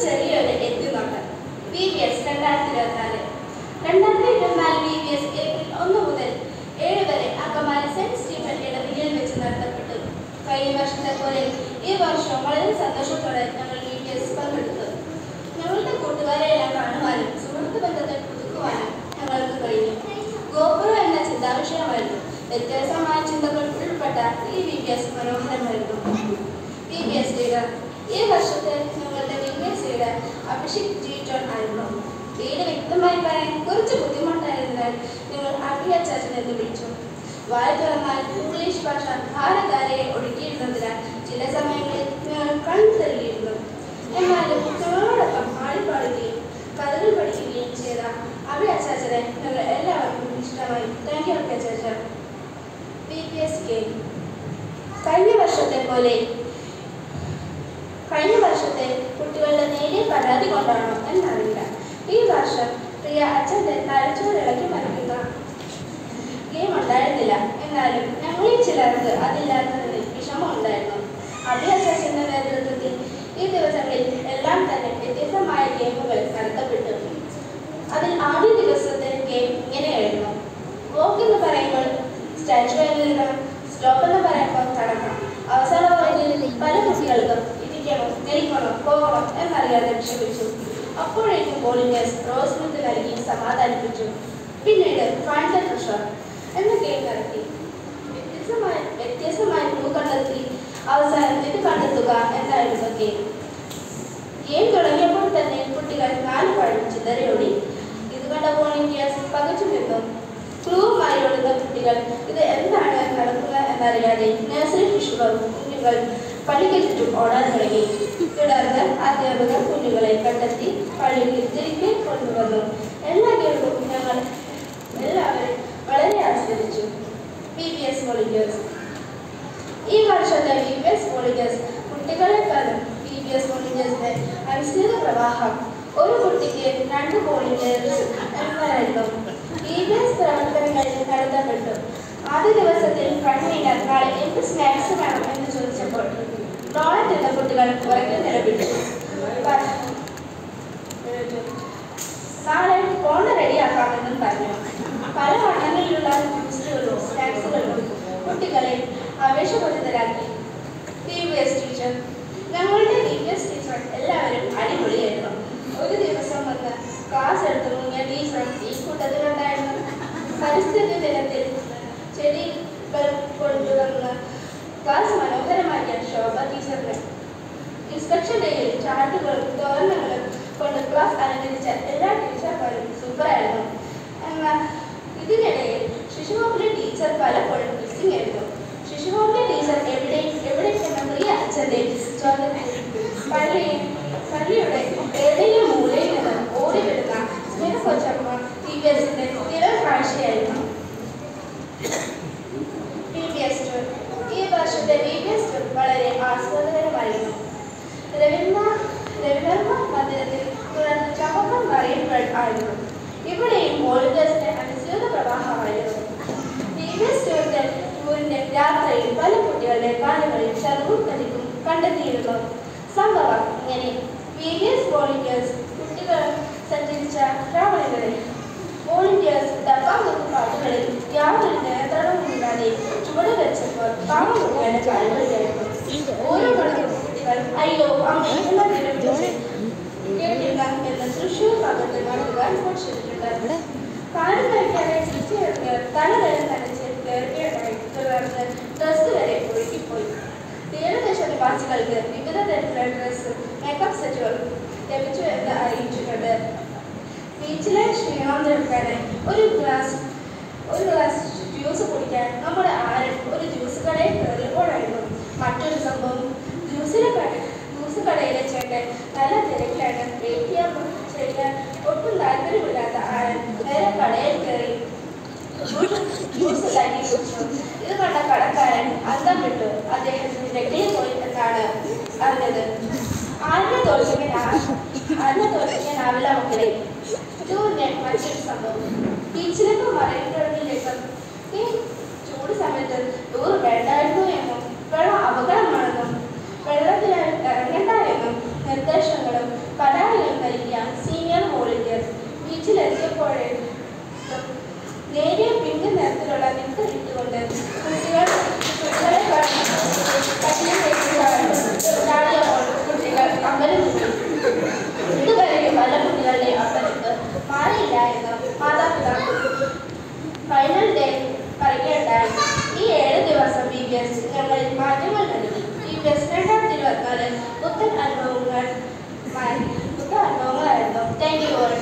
ചെറിയൊരു എത്തുന്നുണ്ട്. VVS 2024. 2024 VVS April 1 മുതൽ 7 വരെ അങ്കമാലി സെന്റ് സ്റ്റീഫൻ ഇടവകയിൽ വെച്ച് നടത്തപ്പെട്ടു. കഴിഞ്ഞ വർഷത്തെ പോലെ ഈ വർഷം വളരെ സന്തോഷത്തോടെ ഞങ്ങൾ VVS പങ്കെടുത്തു. ഞങ്ങളുടെ കൂട്ടുകാരെയെല്ലാം കാണുവാനും സുഹൃത്ത് ബന്ധത്തെ പുതുക്കുവാനും ഞങ്ങൾക്ക് കഴിഞ്ഞു. ഗോപുരം എന്ന ചിന്താവിഷയമായിരുന്നു. വ്യത്യസ്തമായ ചിന്തകൾ ഉൾപ്പെട്ട ഈ VVS മനോഹരമായിരുന്നു. VVS ലീഡർ ഈ വർഷത്തെ ഞങ്ങളുടെ VVS leader Abhishek G John ആയിരുന്നു. പേര് വ്യക്തമായി പറയാൻ കുറച്ച് ബുദ്ധിമുട്ടായതിനാൽ ഞങ്ങൾ അഭിയ ചാച്ചൻ എന്ന് വിളിച്ചു. വായ തുറന്നാൽ ഇംഗ്ലീഷ് ഭാഷ ധാരധാരയെ ഒഴുകിയിരുന്നതിനാൽ ചില സമയങ്ങളിൽ ഞങ്ങൾ കണ്ണു തള്ളിയിരുന്നു. എന്നാലും ഞങ്ങളോടൊപ്പം ആടിപ്പാടുകയും കഥകൾ പഠിക്കുകയും ചെയ്ത അഭിയ ചാച്ചനെ ഞങ്ങൾ എല്ലാവർക്കും ഇഷ്ടമായി. Thank you Abhiya Chacha. VVS game കഴിഞ്ഞ വർഷത്തെ കുട്ടികളുടെ നേരിയ പരാതി കൊണ്ടാണോ എന്നറിയില്ല, ഈ വർഷം പ്രിയ അച്ഛൻ്റെ തലച്ചോറ് ഇളക്കി മറിക്കുന്ന ഗെയിം ഉണ്ടായിരുന്നില്ല. എന്നാലും ഞങ്ങളിൽ ചിലർക്ക് അതില്ലാത്തതിൽ വിഷമം ഉണ്ടായിരുന്നു. അഭിയ ചാച്ചൻ്റെ നേതൃത്വത്തിൽ ഈ ദിവസങ്ങളിൽ എല്ലാം തന്നെ വ്യത്യസ്തമായ ഗെയിമുകൾ നടത്തപ്പെട്ടു. അതിൽ ആദ്യ ദിവസത്തെ ഗെയിം ഇങ്ങനെയായിരുന്നു. വോക്ക് എന്ന് പറയുമ്പോൾ സ്റ്റാച്ചു നിൽക്കണം, സ്റ്റോപ്പ് എന്ന് പറയുമ്പോൾ തടക്കണം. അവസാന പോയിന്റിൽ പല കുട്ടികൾക്കും ഇരിക്കണോ നിൽക്കണോ പോകണോ എന്നറിയാതെ വിഷമിച്ചു. അപ്പോഴേക്കും ബോളിംഗേഴ്സ് റോസ് മുത്ത് നൽകി സമാധാനിപ്പിച്ചു. പിന്നീട് ഫൈൻഡ് ദ ട്രഷർ എന്ന ഗെയിം നടത്തി. വ്യത്യസ്തമായ ക്ലൂ കണ്ടെത്തി അവസാനം ഇത് കണ്ടെത്തുക എന്നായിരുന്നു ഗെയിം. ഗെയിം തുടങ്ങിയപ്പോൾ തന്നെ കുട്ടികൾ 4 പാടും ചിതറിയോടി. ഇത് കണ്ട വോളണ്ടിയേഴ്സ് പകച്ചു നിന്നു. ക്ലൂവുമായി ഓടുന്ന കുട്ടികൾ ഇത് എന്താണ് നടക്കുക എന്നറിയാതെ നഴ്സറി ശിശുക്കളും കുഞ്ഞുങ്ങൾ പള്ളിക്ക് ചുറ്റും ഓടാൻ തുടങ്ങി. തുടർന്ന് അധ്യാപകർ കുഞ്ഞുങ്ങളെ കണ്ടെത്തി പള്ളിക്ക് തിരികെ കൊണ്ടുവന്നു. എല്ലാ ഗെയിമും ഞങ്ങൾ എല്ലാവരും വളരെ ആസ്വദിച്ചു. VVS വോളണ്ടിയേഴ്സ് ഈ വർഷത്തെ VVS വോളണ്ടിയേഴ്സ് കുട്ടികളെക്കാളും VVS വോളണ്ടിയേഴ്സിന്റെ അനുസൃത പ്രവാഹം ഒരു കുട്ടിക്ക് 2 വോളണ്ടിയേഴ്സ് എന്നായിരുന്നു. VVS പ്രവർത്തനങ്ങളിൽ നടത്തപ്പെട്ടു. ആദ്യ ദിവസത്തിൽ കൺവീനർ നാളെ എന്ത് സ്നാക്സ് വേണം എന്ന് ചോദിച്ചപ്പോൾ ഡോണറ്റ് എന്ന കുട്ടികൾ ഉറക്കെ നിലവിട്ടു. നാളെ ഫോൺ റെഡിയാക്കാമെന്നും പറഞ്ഞു. പല വണ്ണങ്ങളിലുള്ള ജ്യൂസുകളും സ്നാക്സുകളും കുട്ടികളെ ആവേശഭരിതരാക്കി. VVS ടീച്ചർ ഞങ്ങളുടെ VVS ടീച്ചർ എല്ലാവരും അടിപൊളിയായിരുന്നു. ഒരു ദിവസം വന്ന് ക്ലാസ് എടുത്തു മുങ്ങിയ ടീച്ചർ ഈ കൂട്ടത്തിലുണ്ടായിരുന്നു. പരിസ്ഥിതി ദിനത്തിൽ ചെടികൾ കൊണ്ടുവന്ന് ക്ലാസ് മനോഹരമാക്കിയ ശോഭ ടീച്ചറിന് ഇൻസ്ട്രക്ഷൻ ഡേയിൽ ചാർട്ടുകളും തോരണങ്ങളും കൊണ്ട് ക്ലാസ് അലങ്കരിച്ച എല്ലാ ടീച്ചർമാരും സൂപ്പറായിരുന്നു. എന്നാൽ ഇതിനിടയിൽ ശിശുഹോമിലെ ടീച്ചർ പലപ്പോഴും മിസ്സിംഗ് ആയിരുന്നു. ശിശുഹോമിലെ ടീച്ചർ എവിടെ എന്ന പ്രിയ അച്ഛൻ്റെ ചോദ്യത്തിൽ പള്ളിയുടെ ഏതെങ്കിലും മൂലയിൽ നിന്ന് ഓടി വരുന്ന സ്നേഹ കൊച്ചമ്മ VVSന്റെ സ്ഥിരം കാഴ്ചയായിരുന്നു. VVS ടൂർ ഈ വർഷത്തെ VVS ടൂർ വളരെ ആസ്വാദകരമായിരുന്നു. രവിവർമ്മ മന്ദിരത്തിൽ തുടർന്ന് ചമ്പക്കം മറിയൻകൾ ആയിരുന്നു. ഇവിടെയും വോളണ്ടിയേഴ്സിന്റെ അനുസൃത പ്രവാഹമായിരുന്നു. VVS ടൂറിന്റെ യാത്രയിൽ പല കുട്ടികളുടെ കാലുകളിൽ ചർവും തനിക്കും കണ്ടെത്തിയിരുന്നു. സംഭവം ഇങ്ങനെ: VVS വോളണ്ടിയേഴ്സ് കുട്ടികൾ സഞ്ചരിച്ച ട്രാവലുകളിൽ വോളണ്ടിയേഴ്സ് ഡപ്പാകുന്ന പാട്ടുകളിൽ യാതൊരു നിയന്ത്രണവുമില്ലാതെ ചുവട് വെച്ചപ്പോൾ താമസിക്കേണ്ട കാലുകളിലായിരുന്നു. ഓരോ കളിക്കും കുട്ടികൾ അയ്യോ അമ്മ എന്ന നിലവിളിച്ച് കേട്ടില്ല എന്ന തൃശ്ശൂർ ഭാഗത്ത് നടത്തുവാൻ ശ്രമിച്ചിട്ടുണ്ട്. കാലം കഴിക്കാതെ ചിരിച്ചിറങ്ങിയവർ തലവരെ നനച്ച് കയറിയതായി തുടർന്ന് ഡ്രസ് വരെ ഒഴുകിപ്പോയി. തീരദേശ നിവാസികൾക്ക് വിവിധ തരത്തിലുള്ള ഡ്രസ് മേക്കപ്പ് സെറ്റുകൾ ലഭിച്ചു എന്ന് അറിയിച്ചിട്ടുണ്ട്. ബീച്ചിലെ ക്ഷീണമെടുക്കാനായി ഒരു ഗ്ലാസ് ജ്യൂസ് കുടിക്കാൻ നമ്മുടെ ആരും ഒരു ജ്യൂസ് കടയിൽ കയറിയപ്പോഴായിരുന്നു മറ്റൊരു സംഭവം. ജ്യൂസ് കടയിലെ ചേട്ടൻ നല്ല തിരക്കിലാണ്. ചെയ്യാൻ ഒട്ടും താല്പര്യമില്ലാത്ത ആരൻ നേരെ കടയിൽ കയറി ജ്യൂസ് ഉണ്ടാക്കി കുടിച്ചു. ഇത് കണ്ട കടക്കാരൻ അന്തം വിട്ടു. അദ്ദേഹത്തിന് ഡെക്കിയിൽ പോയി എന്നാണ് അറിഞ്ഞത്. ആരിനെ തോൽപ്പിക്കാനാവില്ല മക്കളെ. ടൂറിന്റെ മറ്റൊരു സംഭവം: ബീച്ചിലേക്കും മറൈൻഡ്രൈവിലേക്കും ഈ ചൂട് സമയത്ത് ടൂർ വേണ്ടായിരുന്നു എന്നും വെള്ളം അപകടമാണെന്നും വെള്ളത്തിൽ ഇറങ്ങണ്ട എന്നും നിർദ്ദേശങ്ങളും പല ജീവിതത്തിൽ മാറ്റങ്ങൾ നൽകി. VPS 2024 പുത്തൻ അനുഭവങ്ങളായിരുന്നു. Thank you all.